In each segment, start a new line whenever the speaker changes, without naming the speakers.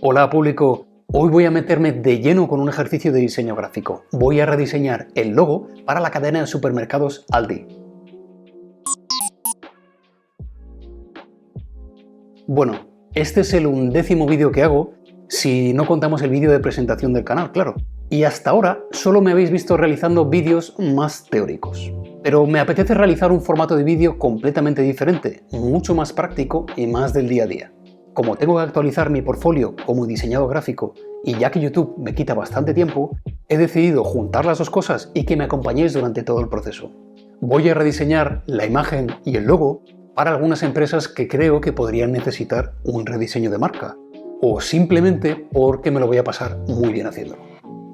Hola público, hoy voy a meterme de lleno con un ejercicio de diseño gráfico. Voy a rediseñar el logo para la cadena de supermercados Aldi. Bueno, este es el 11º vídeo que hago, si no contamos el vídeo de presentación del canal, claro. Y hasta ahora solo me habéis visto realizando vídeos más teóricos. Pero me apetece realizar un formato de vídeo completamente diferente, mucho más práctico y más del día a día. Como tengo que actualizar mi portfolio como diseñador gráfico y ya que YouTube me quita bastante tiempo, he decidido juntar las dos cosas y que me acompañéis durante todo el proceso. Voy a rediseñar la imagen y el logo para algunas empresas que creo que podrían necesitar un rediseño de marca, o simplemente porque me lo voy a pasar muy bien haciéndolo.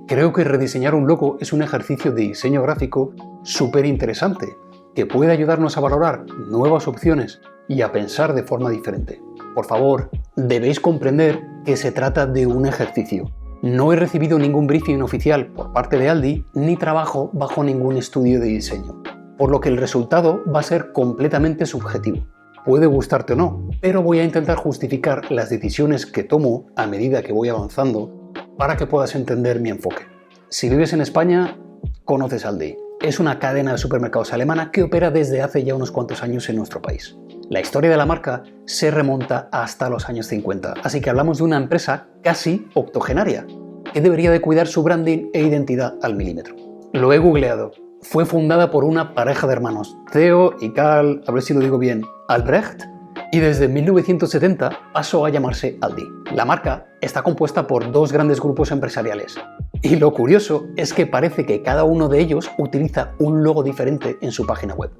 Creo que rediseñar un logo es un ejercicio de diseño gráfico súper interesante, que puede ayudarnos a valorar nuevas opciones y a pensar de forma diferente. Por favor, debéis comprender que se trata de un ejercicio. No he recibido ningún briefing oficial por parte de Aldi, ni trabajo bajo ningún estudio de diseño, por lo que el resultado va a ser completamente subjetivo. Puede gustarte o no, pero voy a intentar justificar las decisiones que tomo a medida que voy avanzando para que puedas entender mi enfoque. Si vives en España, conoces Aldi. Es una cadena de supermercados alemana que opera desde hace ya unos cuantos años en nuestro país. La historia de la marca se remonta hasta los años 50, así que hablamos de una empresa casi octogenaria, que debería de cuidar su branding e identidad al milímetro. Lo he googleado. Fue fundada por una pareja de hermanos, Theo y Karl, a ver si lo digo bien, Albrecht, y desde 1970 pasó a llamarse Aldi. La marca está compuesta por dos grandes grupos empresariales, y lo curioso es que parece que cada uno de ellos utiliza un logo diferente en su página web.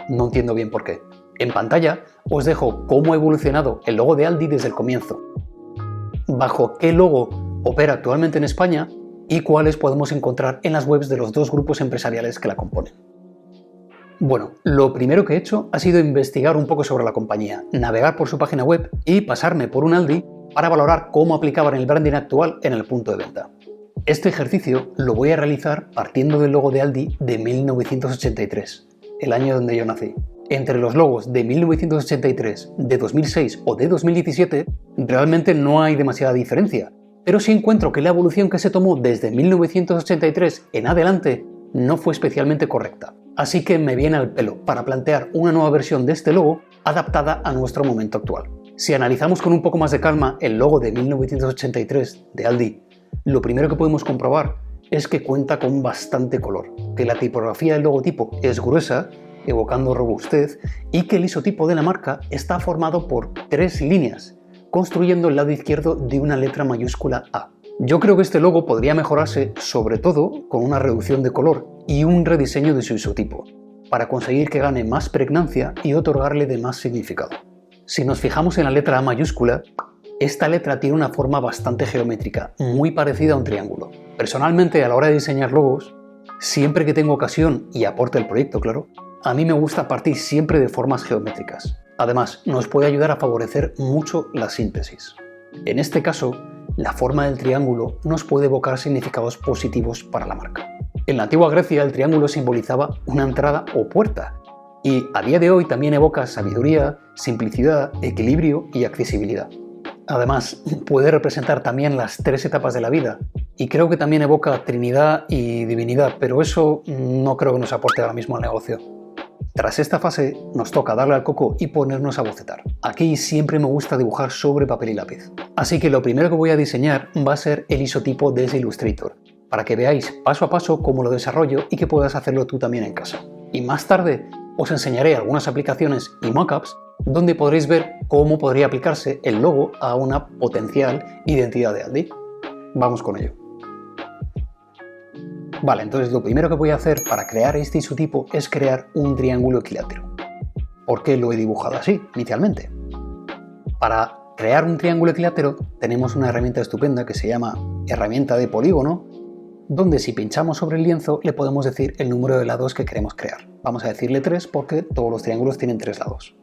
No entiendo bien por qué. En pantalla os dejo cómo ha evolucionado el logo de Aldi desde el comienzo, bajo qué logo opera actualmente en España y cuáles podemos encontrar en las webs de los dos grupos empresariales que la componen. Bueno, lo primero que he hecho ha sido investigar un poco sobre la compañía, navegar por su página web y pasarme por un Aldi para valorar cómo aplicaban el branding actual en el punto de venta. Este ejercicio lo voy a realizar partiendo del logo de Aldi de 1983, el año donde yo nací. Entre los logos de 1983, de 2006 o de 2017 realmente no hay demasiada diferencia, pero sí encuentro que la evolución que se tomó desde 1983 en adelante no fue especialmente correcta. Así que me viene al pelo para plantear una nueva versión de este logo adaptada a nuestro momento actual. Si analizamos con un poco más de calma el logo de 1983 de Aldi, lo primero que podemos comprobar es que cuenta con bastante color, que la tipografía del logotipo es gruesa, evocando robustez, y que el isotipo de la marca está formado por 3 líneas, construyendo el lado izquierdo de una letra mayúscula A. Yo creo que este logo podría mejorarse sobre todo con una reducción de color y un rediseño de su isotipo, para conseguir que gane más pregnancia y otorgarle de más significado. Si nos fijamos en la letra A mayúscula, esta letra tiene una forma bastante geométrica, muy parecida a un triángulo. Personalmente, a la hora de diseñar logos, siempre que tengo ocasión y aporte el proyecto, claro, a mí me gusta partir siempre de formas geométricas. Además, nos puede ayudar a favorecer mucho la síntesis. En este caso, la forma del triángulo nos puede evocar significados positivos para la marca. En la antigua Grecia, el triángulo simbolizaba una entrada o puerta, y a día de hoy también evoca sabiduría, simplicidad, equilibrio y accesibilidad. Además, puede representar también las 3 etapas de la vida, y creo que también evoca Trinidad y Divinidad, pero eso no creo que nos aporte ahora mismo al negocio. Tras esta fase, nos toca darle al coco y ponernos a bocetar. Aquí siempre me gusta dibujar sobre papel y lápiz. Así que lo primero que voy a diseñar va a ser el isotipo desde Illustrator, para que veáis paso a paso cómo lo desarrollo y que puedas hacerlo tú también en casa. Y más tarde os enseñaré algunas aplicaciones y mockups donde podréis ver cómo podría aplicarse el logo a una potencial identidad de Aldi. Vamos con ello. Vale, entonces lo primero que voy a hacer para crear este isotipo es crear un triángulo equilátero. ¿Por qué lo he dibujado así inicialmente? Para crear un triángulo equilátero tenemos una herramienta estupenda que se llama herramienta de polígono, donde si pinchamos sobre el lienzo le podemos decir el número de lados que queremos crear. Vamos a decirle 3 porque todos los triángulos tienen 3 lados.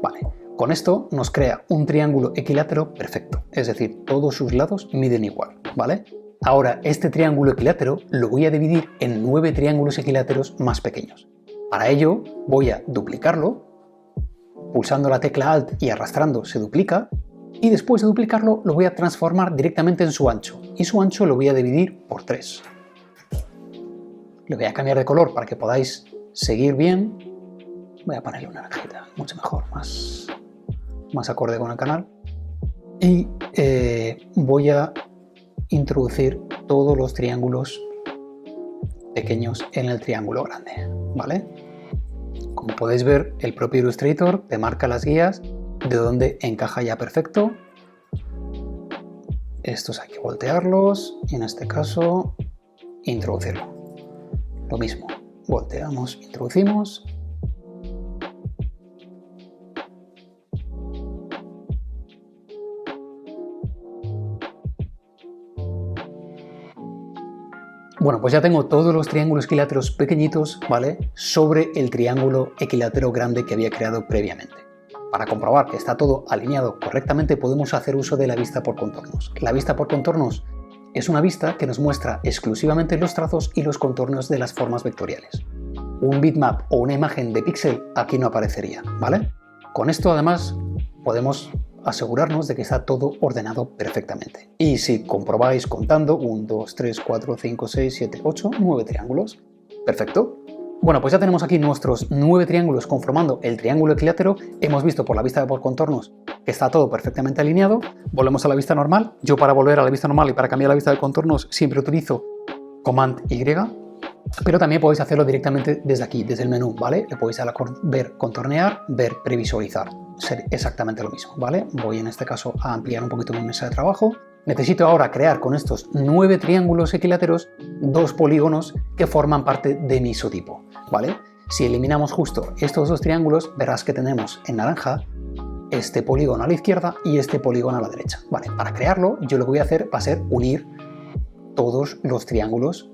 Vale, con esto nos crea un triángulo equilátero perfecto, es decir, todos sus lados miden igual, ¿vale? Ahora, este triángulo equilátero lo voy a dividir en 9 triángulos equiláteros más pequeños. Para ello, voy a duplicarlo, pulsando la tecla Alt y arrastrando se duplica, y después de duplicarlo lo voy a transformar directamente en su ancho, y su ancho lo voy a dividir por 3. Le voy a cambiar de color para que podáis seguir bien. Voy a ponerle una naranjita, mucho mejor, más acorde con el canal. Y voy a introducir todos los triángulos pequeños en el triángulo grande, ¿vale? Como podéis ver, el propio Illustrator te marca las guías de donde encaja ya perfecto. Estos hay que voltearlos y en este caso introducirlo. Lo mismo, volteamos, introducimos. Bueno, pues ya tengo todos los triángulos equiláteros pequeñitos, ¿vale?, sobre el triángulo equilátero grande que había creado previamente. Para comprobar que está todo alineado correctamente podemos hacer uso de la vista por contornos. La vista por contornos es una vista que nos muestra exclusivamente los trazos y los contornos de las formas vectoriales. Un bitmap o una imagen de píxel aquí no aparecería, ¿vale? Con esto además podemos asegurarnos de que está todo ordenado perfectamente. Y si comprobáis contando 1, 2, 3, 4, 5, 6, 7, 8, 9 triángulos. Perfecto. Bueno, pues ya tenemos aquí nuestros 9 triángulos conformando el triángulo equilátero. Hemos visto por la vista por contornos que está todo perfectamente alineado. Volvemos a la vista normal. Yo para volver a la vista normal y para cambiar la vista de contornos siempre utilizo Command Y, pero también podéis hacerlo directamente desde aquí, desde el menú, ¿vale? Le podéis dar a ver contornear, ver previsualizar. Ser exactamente lo mismo, ¿vale? Voy en este caso a ampliar un poquito mi mesa de trabajo. Necesito ahora crear con estos 9 triángulos equiláteros 2 polígonos que forman parte de mi isotipo, ¿vale? Si eliminamos justo estos 2 triángulos, verás que tenemos en naranja este polígono a la izquierda y este polígono a la derecha, ¿vale? Para crearlo, yo lo que voy a hacer va a ser unir todos los triángulos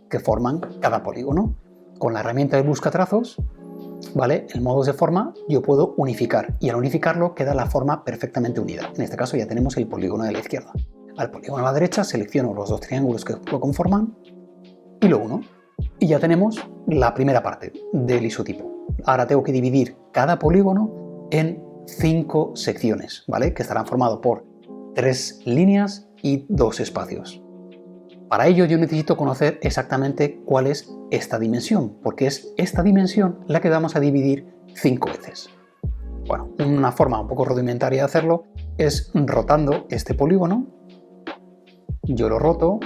que forman cada polígono. Con la herramienta de buscatrazos, ¿vale?, el modo de forma, yo puedo unificar y al unificarlo queda la forma perfectamente unida. En este caso ya tenemos el polígono de la izquierda. Al polígono a la derecha selecciono los 2 triángulos que lo conforman y lo uno. Y ya tenemos la primera parte del isotipo. Ahora tengo que dividir cada polígono en 5 secciones, ¿vale?, que estarán formados por 3 líneas y 2 espacios. Para ello yo necesito conocer exactamente cuál es esta dimensión, porque es esta dimensión la que vamos a dividir 5 veces. Bueno, una forma un poco rudimentaria de hacerlo es rotando este polígono. Yo lo roto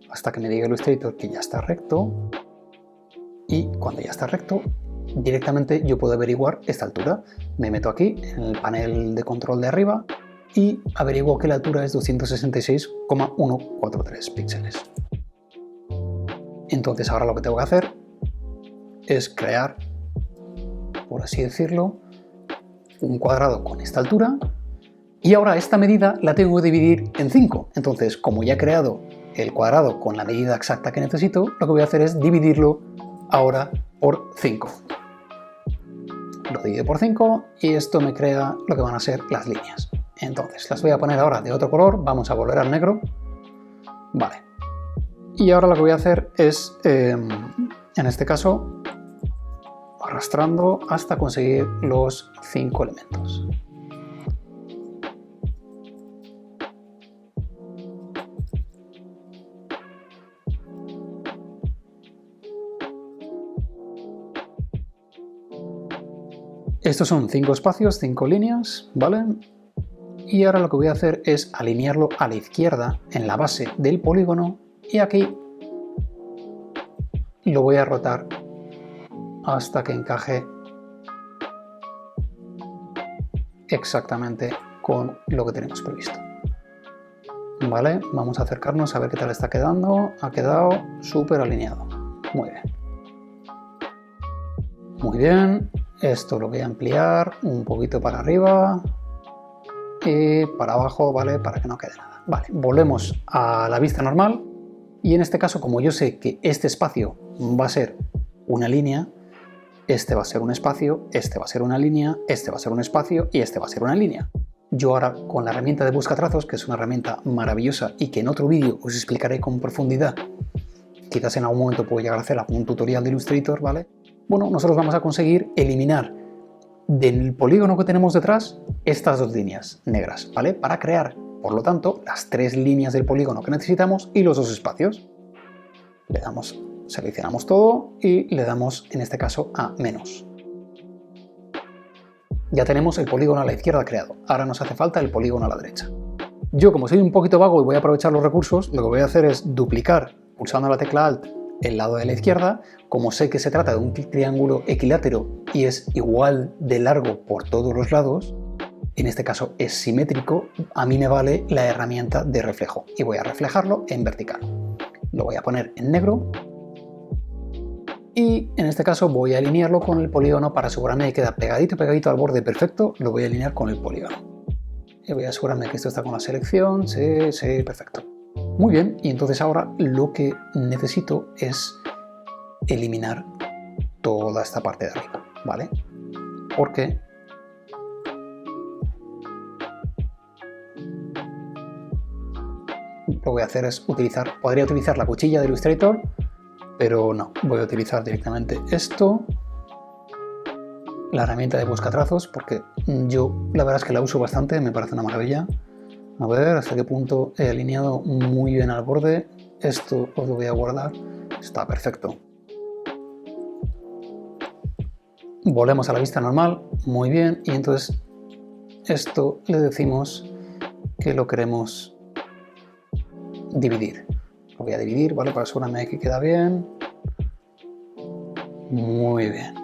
hasta que me diga Illustrator que ya está recto, y cuando ya está recto directamente yo puedo averiguar esta altura. Me meto aquí en el panel de control de arriba y averiguo que la altura es 266,143 píxeles. Entonces ahora lo que tengo que hacer es crear, por así decirlo, un cuadrado con esta altura, y ahora esta medida la tengo que dividir en 5. Entonces, como ya he creado el cuadrado con la medida exacta que necesito, lo que voy a hacer es dividirlo ahora por 5. Lo divido por 5 y esto me crea lo que van a ser las líneas. Entonces las voy a poner ahora de otro color, vamos a volver al negro, vale. Y ahora lo que voy a hacer es, en este caso, arrastrando hasta conseguir los 5 elementos. Estos son 5 espacios, 5 líneas, ¿vale? Y ahora lo que voy a hacer es alinearlo a la izquierda en la base del polígono y aquí lo voy a rotar hasta que encaje exactamente con lo que tenemos previsto. Vale, vamos a acercarnos a ver qué tal está quedando. Ha quedado súper alineado. Muy bien. Muy bien. Esto lo voy a ampliar un poquito para arriba y para abajo, ¿vale? Para que no quede nada. Vale, volvemos a la vista normal y en este caso, como yo sé que este espacio va a ser una línea, este va a ser un espacio, este va a ser una línea, este va a ser un espacio y este va a ser una línea. Yo ahora con la herramienta de buscatrazos, que es una herramienta maravillosa y que en otro vídeo os explicaré con profundidad, quizás en algún momento puedo llegar a hacer algún tutorial de Illustrator, ¿vale? Bueno, nosotros vamos a conseguir eliminar del polígono que tenemos detrás estas dos líneas negras, ¿vale? Para crear, por lo tanto, las tres líneas del polígono que necesitamos y los dos espacios. Le damos, seleccionamos todo y le damos, en este caso, a menos. Ya tenemos el polígono a la izquierda creado. Ahora nos hace falta el polígono a la derecha. Yo, como soy un poquito vago y voy a aprovechar los recursos, lo que voy a hacer es duplicar, pulsando la tecla Alt, el lado de la izquierda. Como sé que se trata de un triángulo equilátero y es igual de largo por todos los lados, en este caso es simétrico, a mí me vale la herramienta de reflejo y voy a reflejarlo en vertical. Lo voy a poner en negro y en este caso voy a alinearlo con el polígono para asegurarme que queda pegadito al borde perfecto. Lo voy a alinear con el polígono y voy a asegurarme que esto está con la selección. Sí, perfecto. Muy bien, y entonces ahora lo que necesito es eliminar toda esta parte de arriba, ¿vale? Porque lo que voy a hacer es podría utilizar la cuchilla de Illustrator, pero no, voy a utilizar directamente esto, la herramienta de buscatrazos, porque yo la verdad es que la uso bastante, me parece una maravilla. A ver hasta qué punto he alineado muy bien al borde. Esto os lo voy a guardar, está perfecto. Volvemos a la vista normal, muy bien, y entonces esto le decimos que lo queremos dividir. Lo voy a dividir, ¿vale? Para asegurarme que queda bien. Muy bien.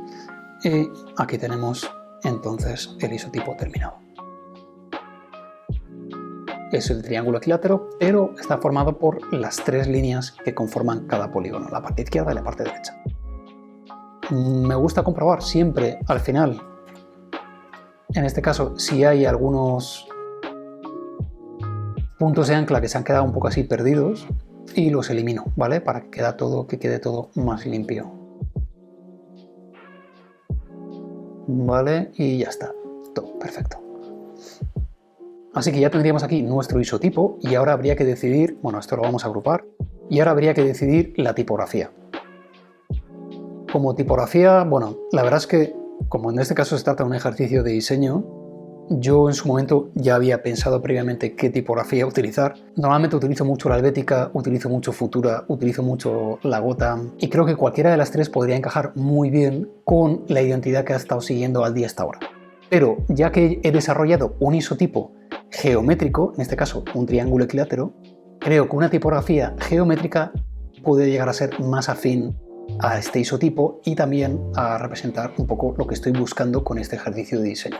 Y aquí tenemos entonces el isotipo terminado. Es el triángulo equilátero, pero está formado por las tres líneas que conforman cada polígono, la parte izquierda y la parte derecha. Me gusta comprobar siempre al final, en este caso, si hay algunos puntos de ancla que se han quedado un poco así perdidos, y los elimino, ¿vale? Para que quede todo más limpio. Vale, y ya está, todo perfecto. Así que ya tendríamos aquí nuestro isotipo y ahora habría que decidir, bueno, esto lo vamos a agrupar, y ahora habría que decidir la tipografía. Como tipografía, bueno, la verdad es que, como en este caso se trata de un ejercicio de diseño, yo en su momento ya había pensado previamente qué tipografía utilizar. Normalmente utilizo mucho la Helvética, utilizo mucho Futura, utilizo mucho la Gotham y creo que cualquiera de las tres podría encajar muy bien con la identidad que ha estado siguiendo al día hasta ahora. Pero ya que he desarrollado un isotipo geométrico, en este caso un triángulo equilátero, creo que una tipografía geométrica puede llegar a ser más afín a este isotipo y también a representar un poco lo que estoy buscando con este ejercicio de diseño.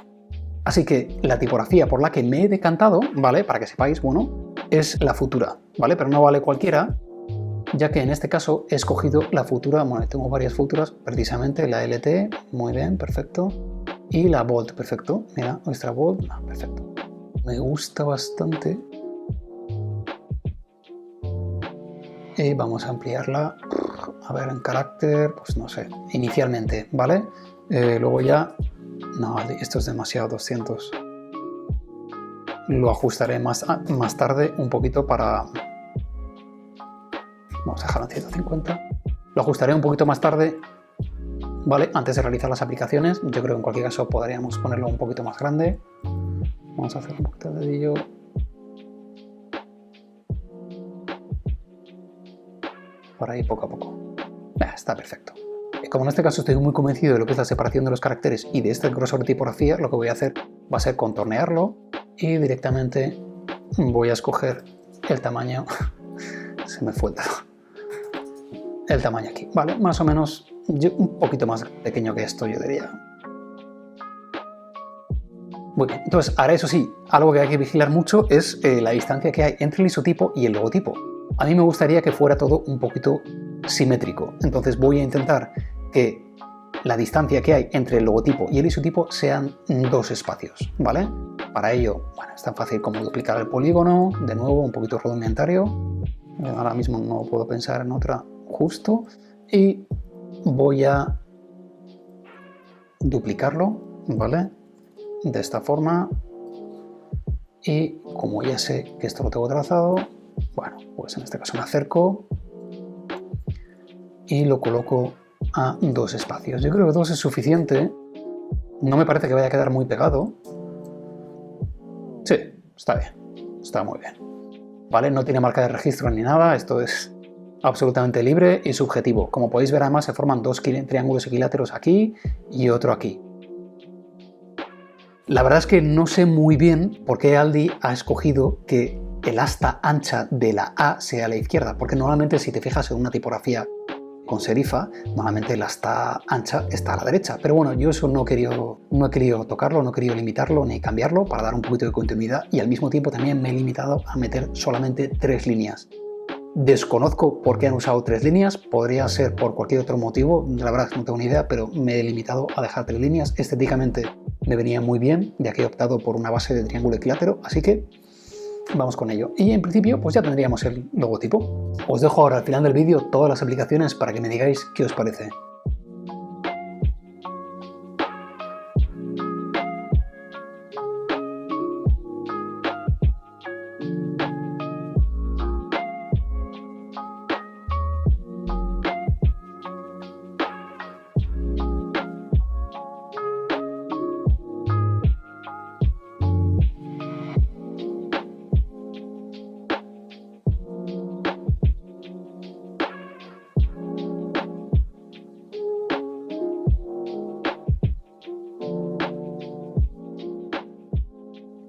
Así que la tipografía por la que me he decantado, ¿vale? Para que sepáis, bueno, es la Futura, ¿vale? Pero no vale cualquiera, ya que en este caso he escogido la Futura, bueno, tengo varias Futuras, precisamente la LT, muy bien, perfecto, y la Bold, perfecto, mira, nuestra Bold, perfecto. Me gusta bastante. Y vamos a ampliarla, a ver, en carácter, pues no sé, inicialmente, ¿vale? Luego ya, no, esto es demasiado, 200. Lo ajustaré más tarde un poquito para... Vamos a dejarlo en 150. Lo ajustaré un poquito más tarde, ¿vale? Antes de realizar las aplicaciones. Yo creo que en cualquier caso podríamos ponerlo un poquito más grande. Vamos a hacer un poquito de dedillo. Por ahí poco a poco. Está perfecto. Como en este caso estoy muy convencido de lo que es la separación de los caracteres y de este grosor de tipografía, lo que voy a hacer va a ser contornearlo y directamente voy a escoger el tamaño. Se me fue el tamaño aquí, ¿vale? Más o menos un poquito más pequeño que esto, yo diría. Muy bien, entonces ahora eso sí, algo que hay que vigilar mucho es la distancia que hay entre el isotipo y el logotipo. A mí me gustaría que fuera todo un poquito simétrico, entonces voy a intentar que la distancia que hay entre el logotipo y el isotipo sean 2 espacios, ¿vale? Para ello, bueno, es tan fácil como duplicar el polígono, de nuevo un poquito rudimentario, ahora mismo no puedo pensar en otra justo, y voy a duplicarlo, ¿vale? De esta forma, y como ya sé que esto lo tengo trazado, bueno, pues en este caso me acerco y lo coloco a 2 espacios. Yo creo que 2 es suficiente, No me parece que vaya a quedar muy pegado. Sí, está bien. Está muy bien. ¿Vale? No tiene marca de registro ni nada. Esto es absolutamente libre y subjetivo. Como podéis ver, además se forman dos triángulos equiláteros aquí y otro aquí. La verdad es que no sé muy bien por qué Aldi ha escogido que el asta ancha de la A sea a la izquierda, porque normalmente si te fijas en una tipografía con serifa, normalmente el asta ancha está a la derecha. Pero bueno, yo eso no he querido tocarlo, no he querido limitarlo ni cambiarlo para dar un poquito de continuidad, y al mismo tiempo también me he limitado a meter solamente 3 líneas. Desconozco por qué han usado 3 líneas, podría ser por cualquier otro motivo, la verdad no tengo ni idea, pero me he limitado a dejar 3 líneas. Estéticamente me venía muy bien, ya que he optado por una base de triángulo equilátero, así que vamos con ello. Y en principio pues ya tendríamos el logotipo. Os dejo ahora al final del vídeo todas las aplicaciones para que me digáis qué os parece.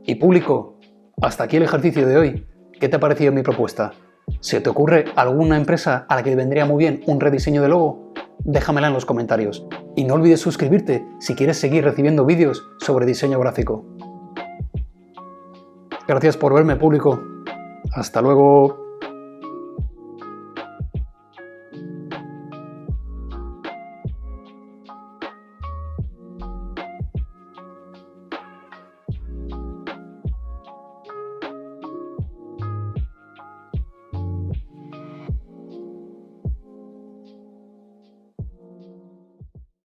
Y público, hasta aquí el ejercicio de hoy. ¿Qué te ha parecido mi propuesta? ¿Se te ocurre alguna empresa a la que le vendría muy bien un rediseño de logo? Déjamela en los comentarios. Y no olvides suscribirte si quieres seguir recibiendo vídeos sobre diseño gráfico. Gracias por verme, público. Hasta luego.